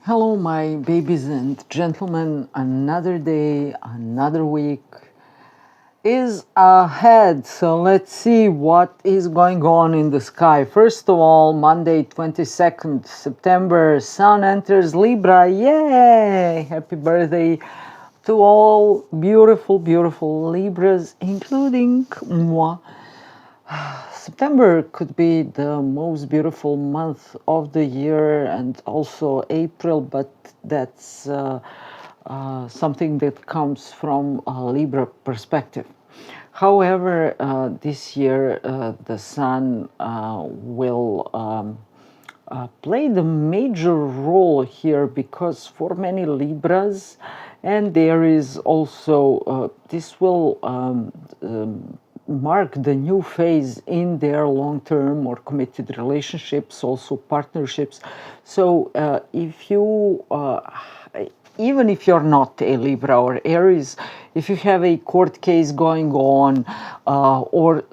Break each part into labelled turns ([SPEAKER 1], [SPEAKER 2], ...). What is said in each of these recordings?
[SPEAKER 1] Hello, my babies and gentlemen. Another day, another week is ahead. So let's see what is going on in the sky. First of all, Monday, 22nd September, Sun enters Libra. Yay! Happy birthday to all beautiful, beautiful Libras, including moi. September could be the most beautiful month of the year, and also April, but that's something that comes from a Libra perspective. However, this year the Sun will play the major role here, because for many Libras, and there is also this will mark the new phase in their long-term or committed relationships, also partnerships. So if you even if you're not a Libra or Aries, if you have a court case going on, or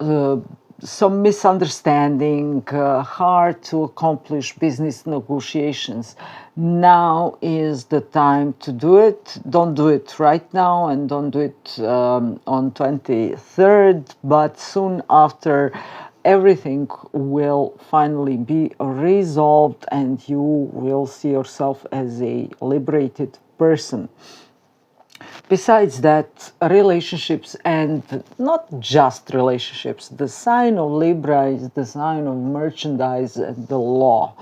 [SPEAKER 1] some misunderstanding, hard to accomplish business negotiations, now is the time to do it. Don't do it right now, and don't do it on 23rd, but soon after, everything will finally be resolved and you will see yourself as a liberated person. Besides that, relationships, and not just relationships, the sign of Libra is the sign of merchandise and the law.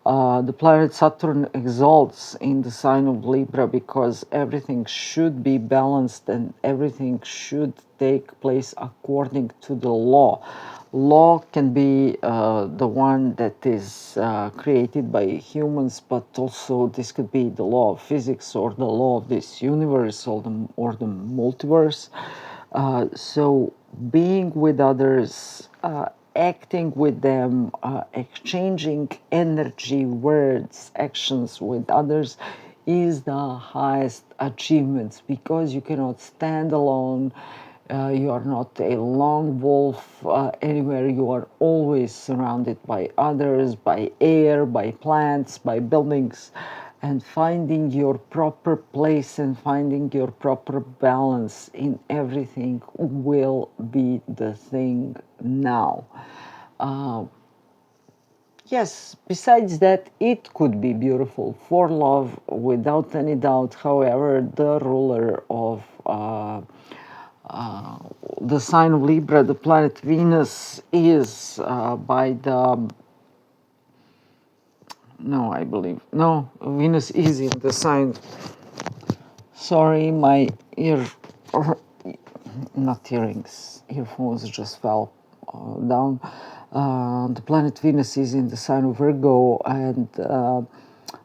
[SPEAKER 1] The planet Saturn exalts in the sign of Libra because everything should be balanced and everything should take place according to the law. Law can be the one that is created by humans, but also this could be the law of physics or the law of this universe or the multiverse. So being with others, acting with them, exchanging energy, words, actions with others is the highest achievements, because you cannot stand alone. You are not a lone wolf anywhere. You are always surrounded by others, by air, by plants, by buildings, and finding your proper place and finding your proper balance in everything will be the thing now. Yes, besides that, it could be beautiful for love without any doubt. However, the ruler of the sign of Libra, the planet Venus, is by the no, I believe no, Venus is in the sign. Sorry, my not earrings, earphones just fell down. The planet Venus is in the sign of Virgo, and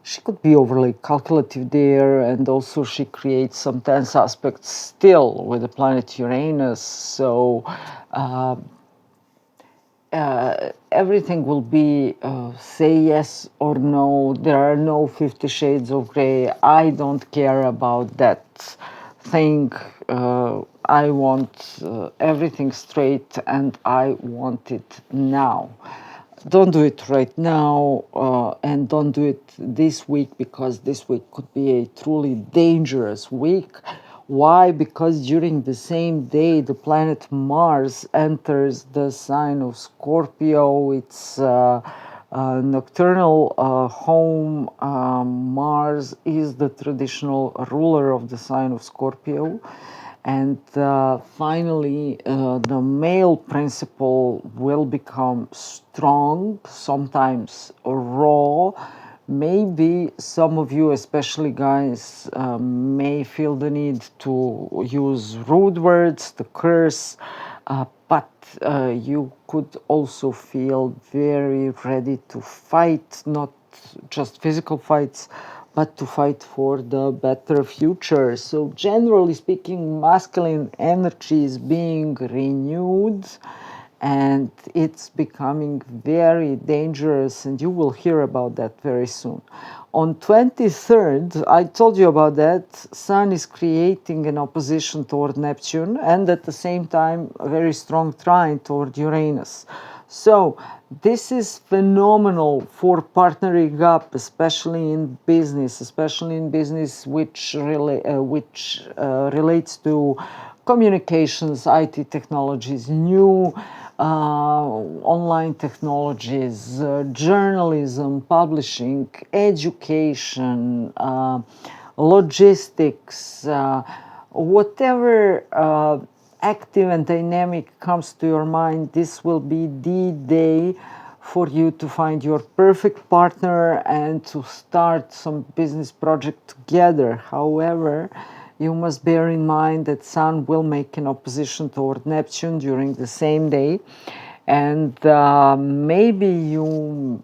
[SPEAKER 1] she could be overly calculative there, and also she creates some tense aspects still with the planet Uranus. So everything will be say yes or no. There are no 50 shades of gray. I don't care about that thing. I want everything straight, and I want it now. Don't do it right now, and don't do it this week, because this week could be a truly dangerous week. Why? Because during the same day, the planet Mars enters the sign of Scorpio. It's nocturnal home. Mars is the traditional ruler of the sign of Scorpio. And finally, the male principle will become strong, sometimes raw. Maybe some of you, especially guys, may feel the need to use rude words, to curse, but you could also feel very ready to fight, not just physical fights, but to fight for the better future. So generally speaking, masculine energy is being renewed, and it's becoming very dangerous, and you will hear about that very soon. On 23rd, I told you about that, Sun is creating an opposition toward Neptune, and at the same time a very strong trine toward Uranus. So this is phenomenal for partnering up, especially in business, which relates to communications, IT technologies, new online technologies, journalism, publishing, education, logistics, whatever active and dynamic comes to your mind. This will be the day for you to find your perfect partner and to start some business project together. However, you must bear in mind that Sun will make an opposition toward Neptune during the same day, and maybe you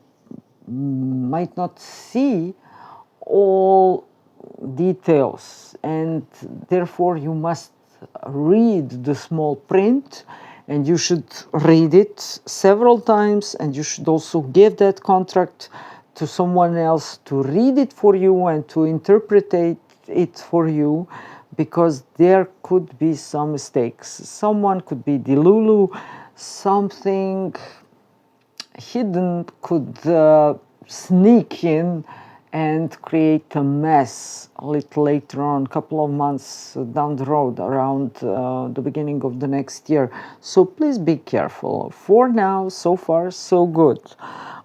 [SPEAKER 1] might not see all details, and therefore you must read the small print, and you should read it several times, and you should also give that contract to someone else to read it for you and to interpret it for you, because there could be some mistakes. Someone could be delulu, something hidden could sneak in and create a mess a little later on, a couple of months down the road, around the beginning of the next year. So please be careful. For now, so far, so good.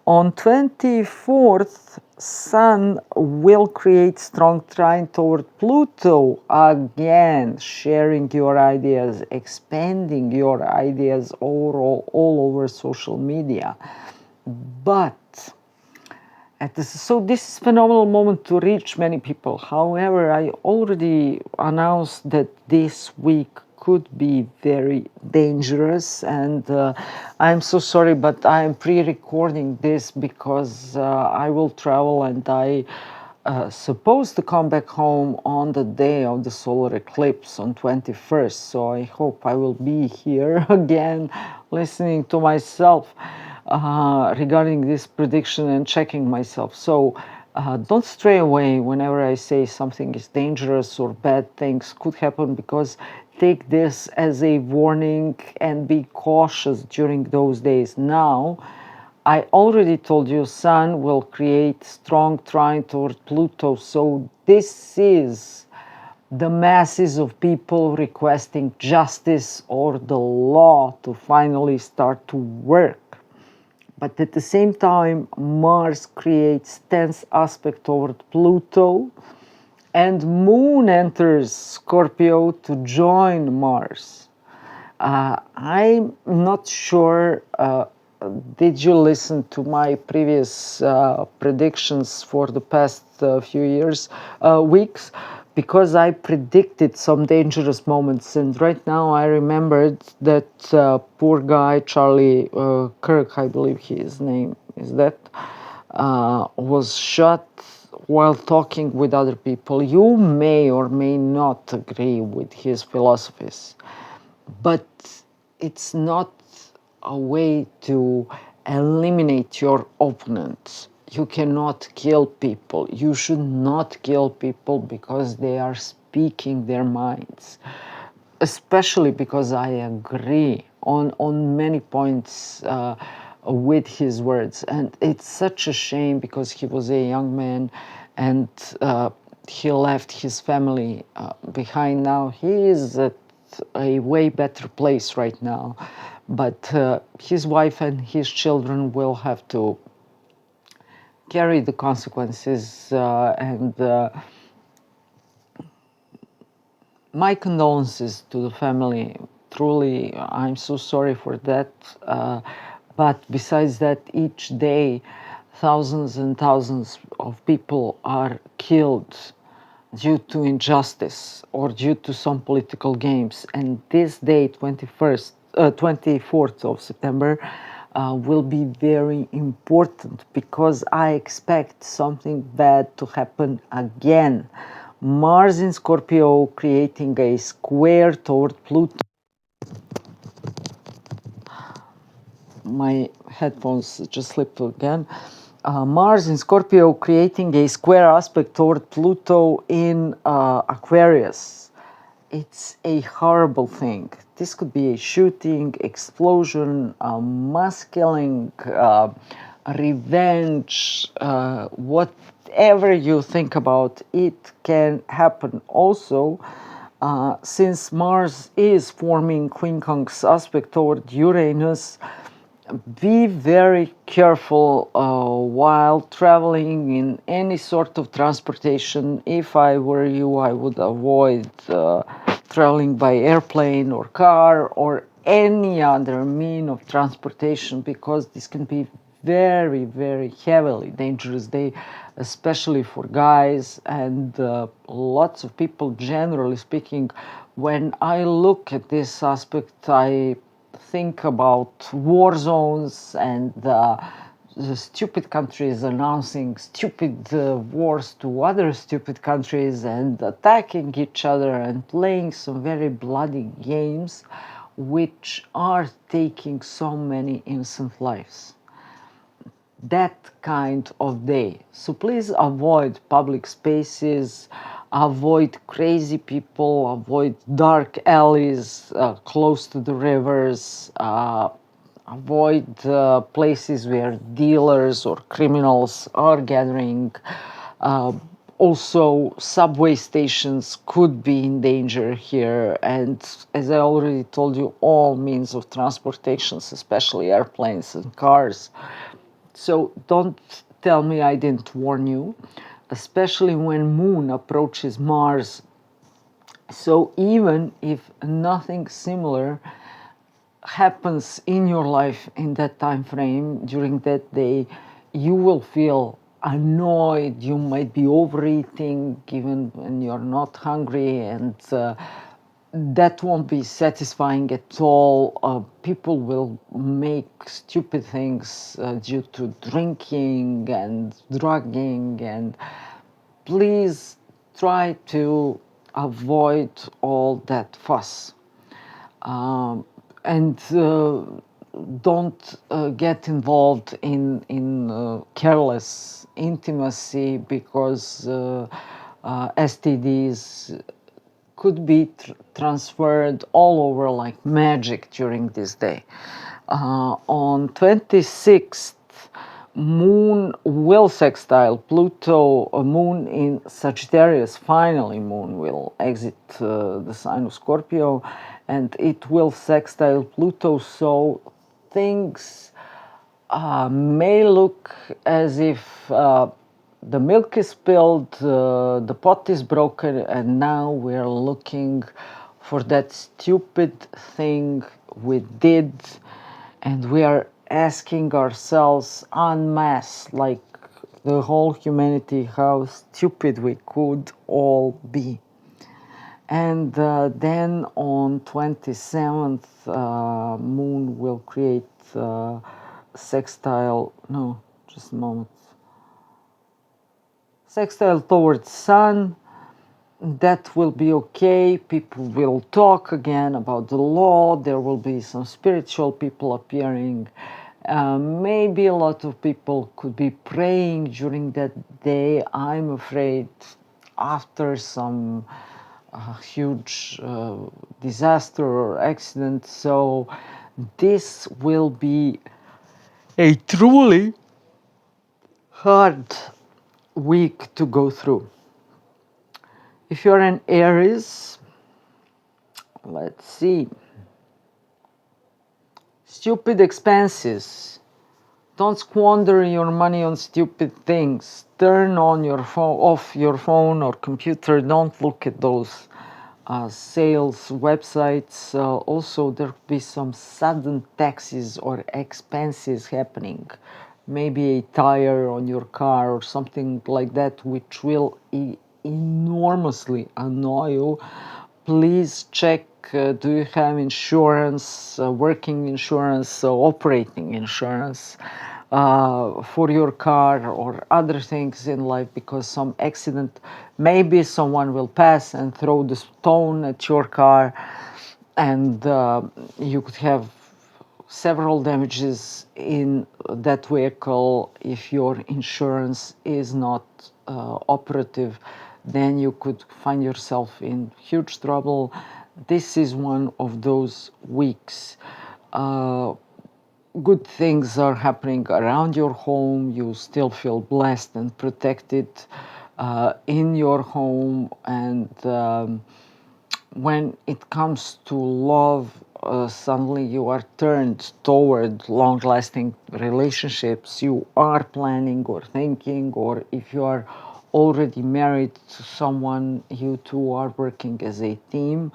[SPEAKER 1] On 24th, Sun will create strong trine toward Pluto, again sharing your ideas, expanding your ideas all over social media. But so this is a phenomenal moment to reach many people. However, I already announced that this week could be very dangerous, and I'm so sorry, but I'm pre-recording this because I will travel, and I supposed to come back home on the day of the solar eclipse on 21st. So I hope I will be here again listening to myself regarding this prediction and checking myself. So don't stray away whenever I say something is dangerous or bad things could happen, because take this as a warning and be cautious during those days. Now, I already told you Sun will create strong trine toward Pluto, so this is the masses of people requesting justice or the law to finally start to work. But at the same time, Mars creates tense aspect toward Pluto, and Moon enters Scorpio to join Mars. I'm not sure, did you listen to my previous predictions for the past few weeks? Because I predicted some dangerous moments, and right now I remembered that poor guy, Charlie Kirk, I believe his name is that, was shot while talking with other people. You may or may not agree with his philosophies, but it's not a way to eliminate your opponents. You cannot kill people. You should not kill people because they are speaking their minds. Especially because I agree on many points with his words. And it's such a shame because he was a young man, and he left his family behind. Now he is at a way better place right now. But his wife and his children will have to carry the consequences, and my condolences to the family. Truly, I'm so sorry for that. But besides that, each day, thousands and thousands of people are killed due to injustice or due to some political games. And this day, 24th of September, will be very important because I expect something bad to happen again. Mars in Scorpio creating a square toward Pluto. My headphones just slipped again. Mars in Scorpio creating a square aspect toward Pluto in Aquarius. it's a horrible thing. This could be a shooting, explosion, mass killing, revenge, whatever you think about, it can happen. Also, since Mars is forming quincunx aspect toward Uranus, be very careful while traveling in any sort of transportation. If I were you, I would avoid traveling by airplane or car or any other mean of transportation, because this can be very, very heavily dangerous day, especially for guys and lots of people. Generally speaking, when I look at this aspect, I think about war zones and the stupid countries announcing stupid wars to other stupid countries and attacking each other and playing some very bloody games which are taking so many innocent lives. That kind of day. So please avoid public spaces, avoid crazy people, avoid dark alleys close to the rivers, avoid places where dealers or criminals are gathering. Also, subway stations could be in danger here. And as I already told you, all means of transportations, especially airplanes and cars. So don't tell me I didn't warn you, especially when Moon approaches Mars. So even if nothing similar happens in your life in that time frame during that day, you will feel annoyed. You might be overeating even when you're not hungry, and that won't be satisfying at all. People will make stupid things due to drinking and drugging, and please try to avoid all that fuss. And don't get involved in careless intimacy, because STDs could be transferred all over like magic during this day. On 26th, Moon will sextile Pluto. Moon in Sagittarius, finally Moon will exit the sign of Scorpio, and it will sextile Pluto, so things may look as if the milk is spilled, the pot is broken, and now we're looking for that stupid thing we did, and we are asking ourselves en masse, like the whole humanity, how stupid we could all be. And then on 27th, Moon will create sextile, no, just a moment, sextile towards Sun. That will be okay. People will talk again about the law. There will be some spiritual people appearing. Maybe a lot of people could be praying during that day. I'm afraid after some huge disaster or accident. So this will be a truly hard week to go through. If you're an Aries, let's see. Stupid expenses. Don't squander your money on stupid things. Turn on your phone, off your phone or computer. Don't look at those sales websites. Also, there could be some sudden taxes or expenses happening. Maybe a tire on your car or something like that, which will enormously annoy you. Please check, do you have insurance, working insurance, operating insurance for your car or other things in life, because some accident, maybe someone will pass and throw the stone at your car, and you could have several damages in that vehicle if your insurance is not operative. then you could find yourself in huge trouble. This is one of those weeks. Good things are happening around your home. You still feel blessed and protected in your home. And when it comes to love, suddenly you are turned toward long-lasting relationships. You are planning or thinking, or if you are already married to someone, you two are working as a team,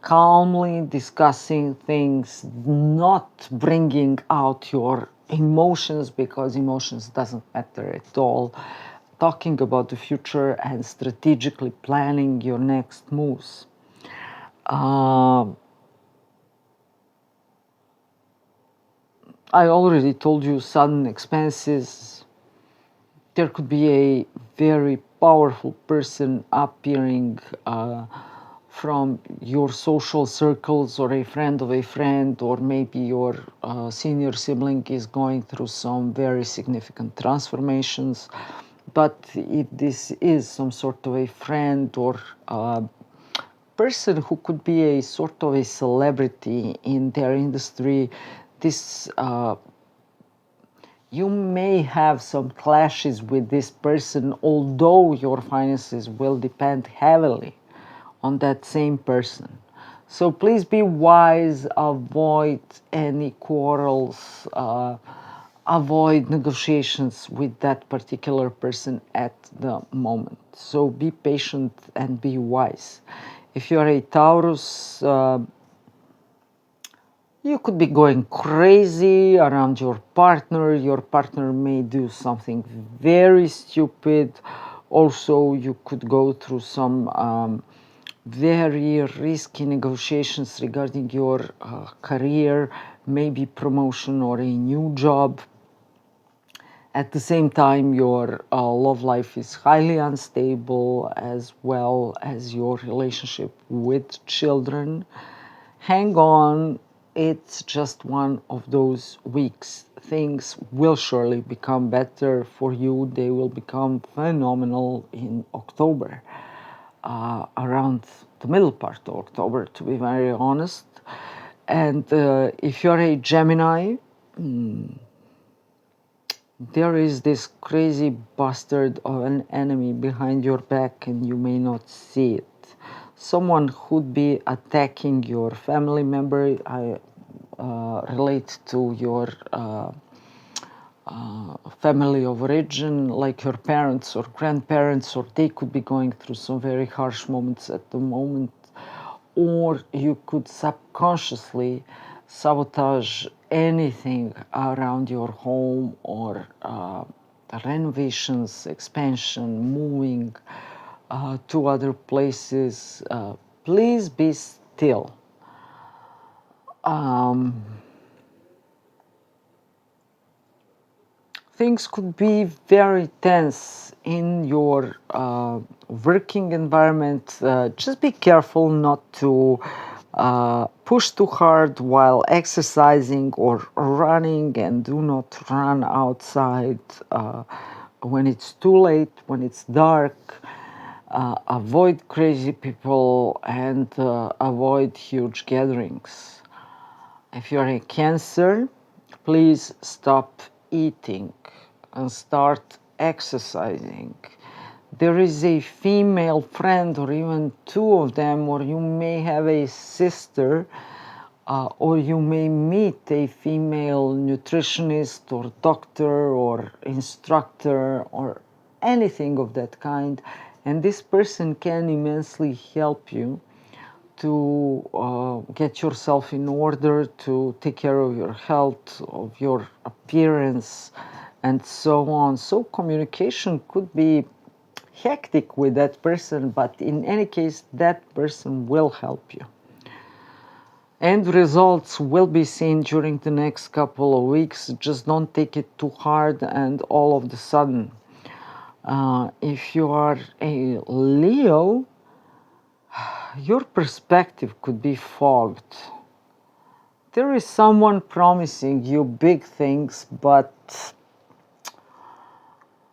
[SPEAKER 1] calmly discussing things, not bringing out your emotions, because emotions doesn't matter at all. Talking about the future and strategically planning your next moves. I already told you sudden expenses. There could be a very powerful person appearing from your social circles, or a friend of a friend, or maybe your senior sibling is going through some very significant transformations. But if this is some sort of a friend or person who could be a sort of a celebrity in their industry, this you may have some clashes with this person, although your finances will depend heavily on that same person. So please be wise, avoid any quarrels, avoid negotiations with that particular person at the moment. So be patient and be wise. If you are a Taurus, you could be going crazy around your partner. Your partner may do something very stupid. Also, you could go through some very risky negotiations regarding your career, maybe promotion or a new job. At the same time, your love life is highly unstable, as well as your relationship with children. Hang on, it's just one of those weeks. Things will surely become better for you. They will become phenomenal in October, around the middle part of October, to be very honest. And if you're a Gemini, there is this crazy bastard of an enemy behind your back and you may not see it. Someone could be attacking your family member. I relate to your family of origin, like your parents or grandparents, or they could be going through some very harsh moments at the moment. Or you could subconsciously sabotage anything around your home, or renovations, expansion, moving to other places. Please be still. Things could be very tense in your working environment. Just be careful not to push too hard while exercising or running, and do not run outside when it's too late, when it's dark. Avoid crazy people and avoid huge gatherings. If you're a Cancer, please stop eating and start exercising. There is a female friend, or even two of them, or you may have a sister, or you may meet a female nutritionist or doctor or instructor or anything of that kind, and this person can immensely help you to get yourself in order, to take care of your health, of your appearance, and so on. So communication could be hectic with that person, but in any case, that person will help you. End results will be seen during the next couple of weeks. Just don't take it too hard and all of the sudden. If you are a Leo, your perspective could be fogged. There is someone promising you big things, but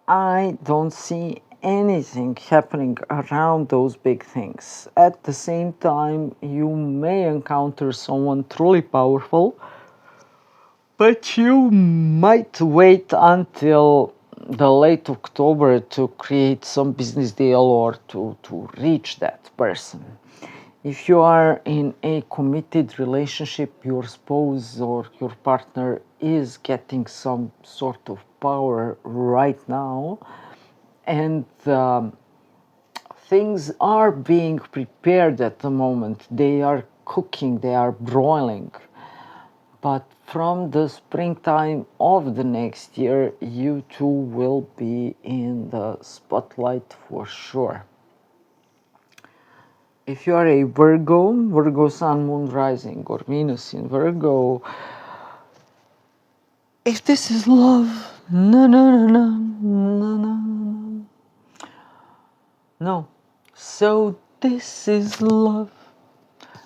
[SPEAKER 1] I don't see anything happening around those big things. At the same time, you may encounter someone truly powerful, but you might wait until the late October to create some business deal or to reach that person. If you are in a committed relationship, your spouse or your partner is getting some sort of power right now, and things are being prepared at the moment. They are cooking, they are broiling. But from the springtime of the next year, you two will be in the spotlight for sure. If you are a Virgo Sun, Moon, Rising, or Venus in Virgo, if this is love, no. No. So this is love.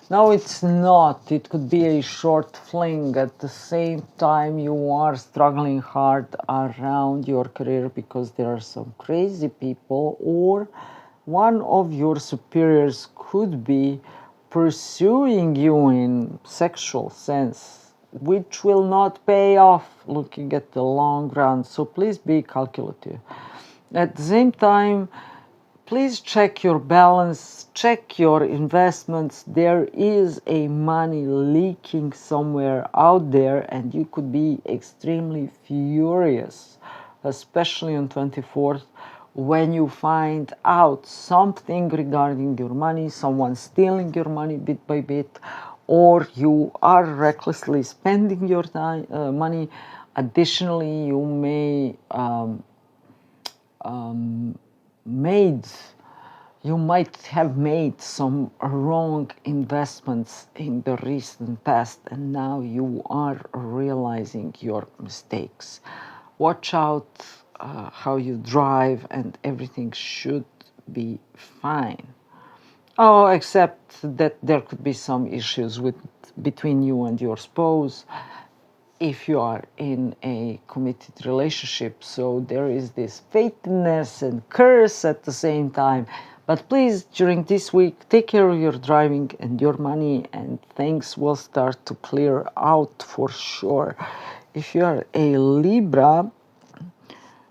[SPEAKER 1] No, it's not. It could be a short fling. At the same time, you are struggling hard around your career because there are some crazy people, or one of your superiors could be pursuing you in sexual sense, which will not pay off looking at the long run. So please be calculative. At the same time, please check your balance, check your investments. There is a money leaking somewhere out there, and you could be extremely furious, especially on 24th, when you find out something regarding your money, someone stealing your money bit by bit, or you are recklessly spending your money. Additionally, you may made you might have made some wrong investments in the recent past, and now you are realizing your mistakes. Watch out how you drive, and everything should be fine. Oh, except that there could be some issues between you and your spouse if you are in a committed relationship. So there is this faithness and curse at the same time. But please, during this week, take care of your driving and your money, and things will start to clear out for sure. If you are a Libra,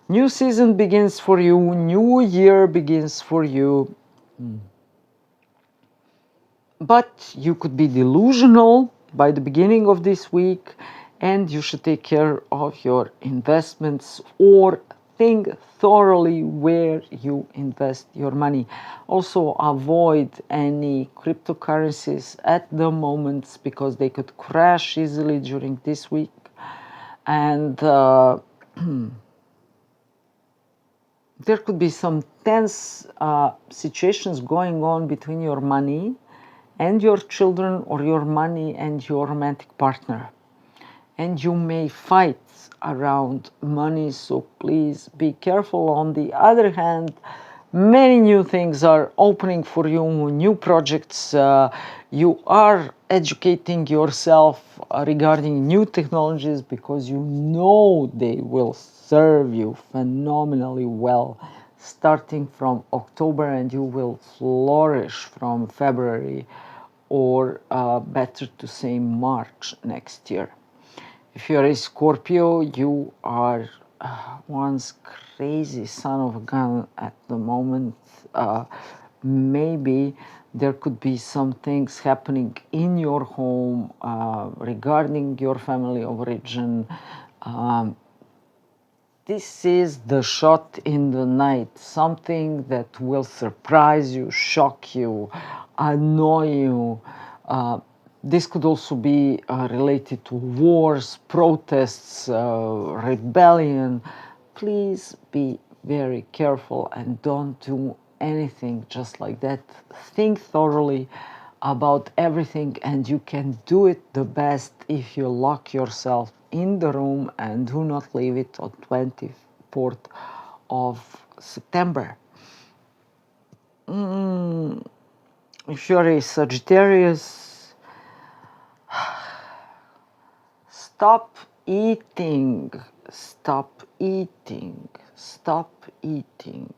[SPEAKER 1] new season begins for you, new year begins for you. But you could be delusional by the beginning of this week, and you should take care of your investments or think thoroughly where you invest your money. Also, avoid any cryptocurrencies at the moment because they could crash easily during this week. And there could be some tense situations going on between your money and your children, or your money and your romantic partner. And you may fight around money, so please be careful. On the other hand, many new things are opening for you, new projects. You are educating yourself regarding new technologies because you know they will serve you phenomenally well starting from October, and you will flourish from February, or better to say March next year. If you're a Scorpio, you are one's crazy son of a gun at the moment. Maybe there could be some things happening in your home regarding your family of origin. This is the shot in the night, something that will surprise you, shock you, annoy you. This could also be related to wars, protests, rebellion. Please be very careful and don't do anything just like that. Think thoroughly about everything, and you can do it the best if you lock yourself in the room and do not leave it on 24th of September. If you're a Sagittarius, stop eating, stop eating, stop eating.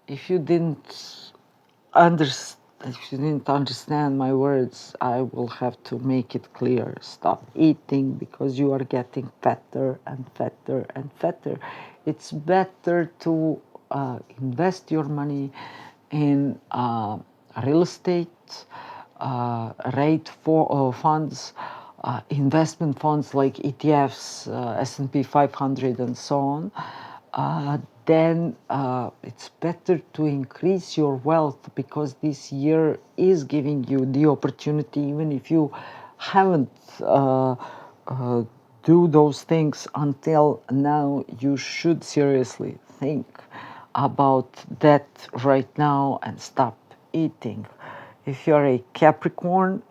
[SPEAKER 1] if you didn't understand my words, I will have to make it clear. Stop eating because you are getting fatter and fatter and fatter. It's better to invest your money in real estate, rate for funds, investment funds like ETFs, S&P 500, and so on. Then it's better to increase your wealth, because this year is giving you the opportunity, even if you haven't do those things until now, you should seriously think about that right now and stop eating. If you're a Capricorn,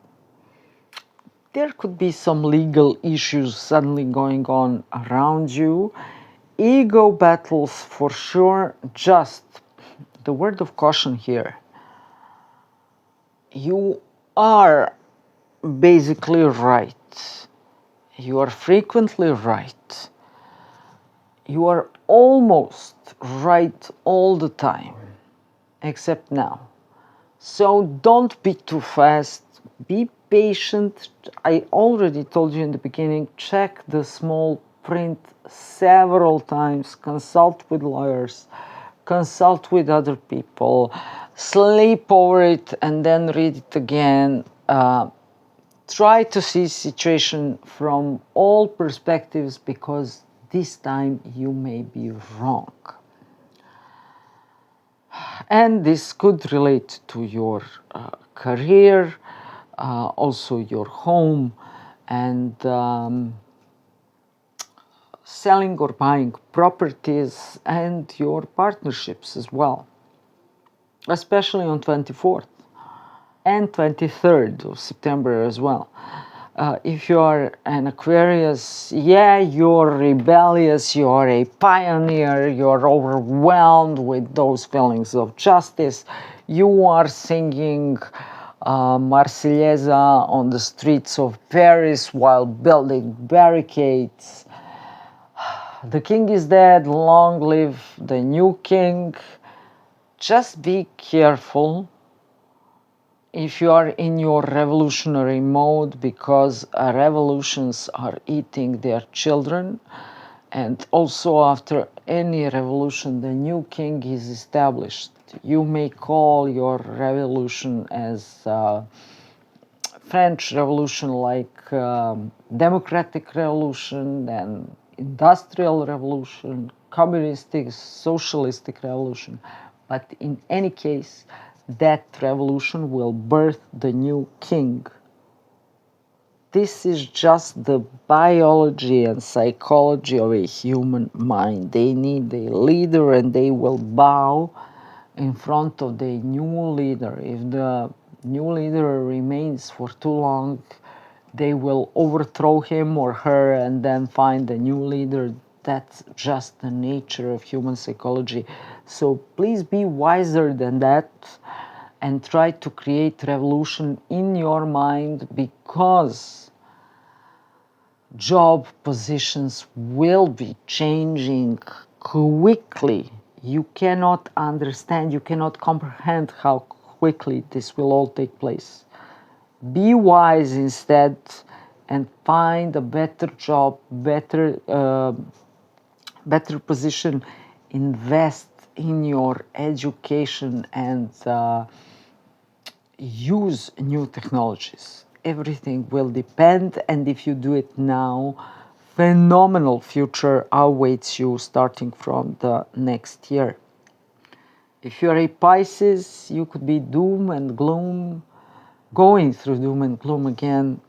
[SPEAKER 1] there could be some legal issues suddenly going on around you. Ego battles for sure. Just the word of caution here. You are basically right. You are frequently right. You are almost right all the time, except now. So don't be too fast. Be patient. I already told you in the beginning, check the small print several times, consult with lawyers, consult with other people, sleep over it and then read it again. Try to see situation from all perspectives, because this time you may be wrong. And this could relate to your career, also your home, and selling or buying properties, and your partnerships as well, especially on 24th and 23rd of September as well. If you are an Aquarius, yeah, you're rebellious, you're a pioneer, you're overwhelmed with those feelings of justice. You are singing Marseillaise on the streets of Paris while building barricades. The king is dead, long live the new king. Just be careful if you are in your revolutionary mode, because revolutions are eating their children. And also after any revolution, the new king is established. You may call your revolution as French Revolution, like democratic revolution, then industrial revolution, communistic, socialistic revolution. But in any case, that revolution will birth the new king. This is just the biology and psychology of a human mind. They need a leader, and they will bow in front of the new leader. If the new leader remains for too long, they will overthrow him or her and then find a new leader. That's just the nature of human psychology. So please be wiser than that and try to create revolution in your mind, because job positions will be changing quickly. You cannot understand, you cannot comprehend how quickly this will all take place. Be wise instead and find a better job, better position. Invest in your education and use new technologies. Everything will depend, and if you do it now, phenomenal future awaits you starting from the next year. If you're a Pisces, you could be doom and gloom, going through doom and gloom again.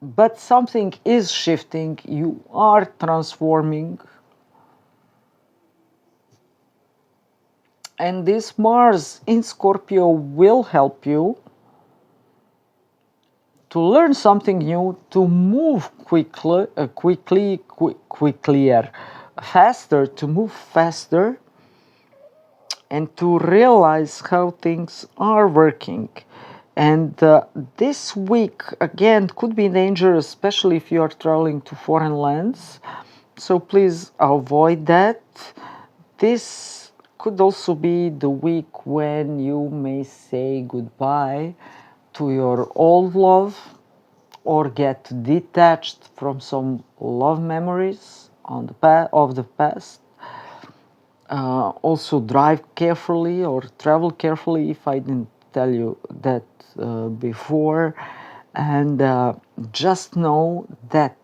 [SPEAKER 1] But something is shifting, you are transforming. And this Mars in Scorpio will help you to learn something new, to move faster, to move faster, and to realize how things are working. And this week, again, could be dangerous, especially if you are traveling to foreign lands. So please avoid that. this could also be the week when you may say goodbye to your old love or get detached from some love memories of the past. Also drive carefully or travel carefully if I didn't tell you that before. And just know that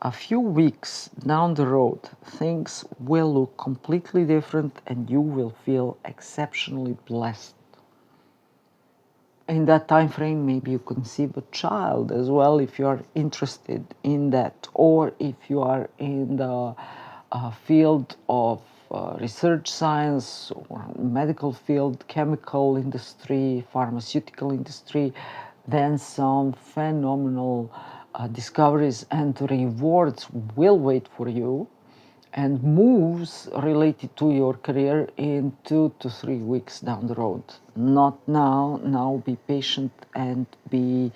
[SPEAKER 1] a few weeks down the road, things will look completely different and you will feel exceptionally blessed. In that time frame, maybe you conceive a child as well if you are interested in that, or if you are in the field of research science or medical field, chemical industry, pharmaceutical industry, then some phenomenal discoveries and rewards will wait for you, and moves related to your career in 2 to 3 weeks down the road. Not now. Now be patient and be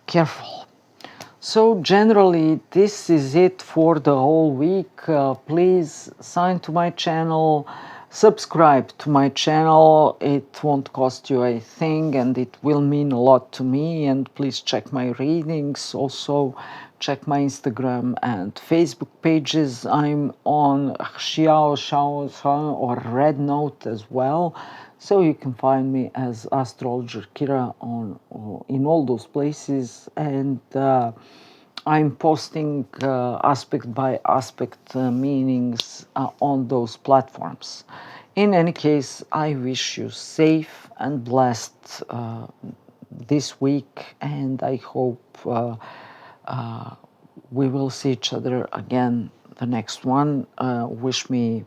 [SPEAKER 1] careful. So generally, this is it for the whole week. Please sign to my channel, subscribe to my channel. It won't cost you a thing and it will mean a lot to me. And please check my readings. Also, check my Instagram and Facebook pages. I'm on Xiao or Red Note as well. So you can find me as AstrologerKira in all those places, and I'm posting aspect by aspect meanings on those platforms. In any case, I wish you safe and blessed this week, and I hope we will see each other again the next one. Wish me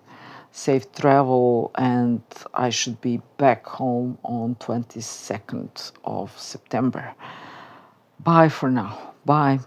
[SPEAKER 1] safe travel, and I should be back home on 22nd of September. Bye for now. Bye.